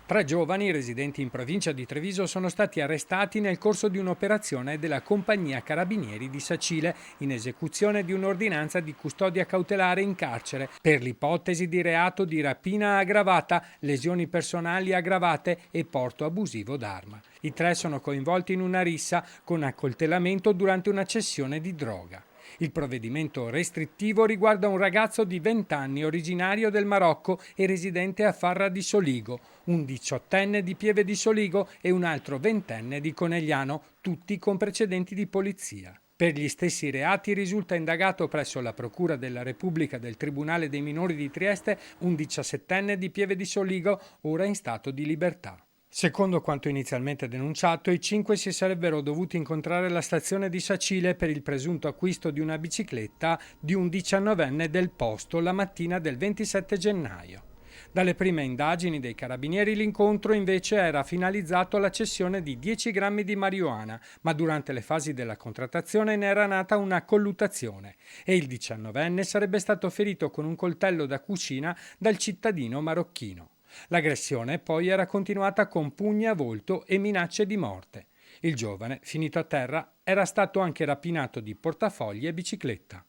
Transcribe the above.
3 giovani residenti in provincia di Treviso sono stati arrestati nel corso di un'operazione della Compagnia Carabinieri di Sacile in esecuzione di un'ordinanza di custodia cautelare in carcere per l'ipotesi di reato di rapina aggravata, lesioni personali aggravate e porto abusivo d'arma. I 3 sono coinvolti in una rissa con accoltellamento durante una cessione di droga. Il provvedimento restrittivo riguarda un ragazzo di 20 anni originario del Marocco e residente a Farra di Soligo, un 18enne di Pieve di Soligo e un altro 20enne di Conegliano, tutti con precedenti di polizia. Per gli stessi reati risulta indagato presso la Procura della Repubblica del Tribunale dei Minori di Trieste un 17enne di Pieve di Soligo, ora in stato di libertà. Secondo quanto inizialmente denunciato, i 5 si sarebbero dovuti incontrare alla stazione di Sacile per il presunto acquisto di una bicicletta di un 19enne del posto la mattina del 27 gennaio. Dalle prime indagini dei carabinieri l'incontro invece era finalizzato alla cessione di 10 grammi di marijuana, ma durante le fasi della contrattazione ne era nata una colluttazione e il 19enne sarebbe stato ferito con un coltello da cucina dal cittadino marocchino. L'aggressione poi era continuata con pugni a volto e minacce di morte. Il giovane, finito a terra, era stato anche rapinato di portafogli e bicicletta.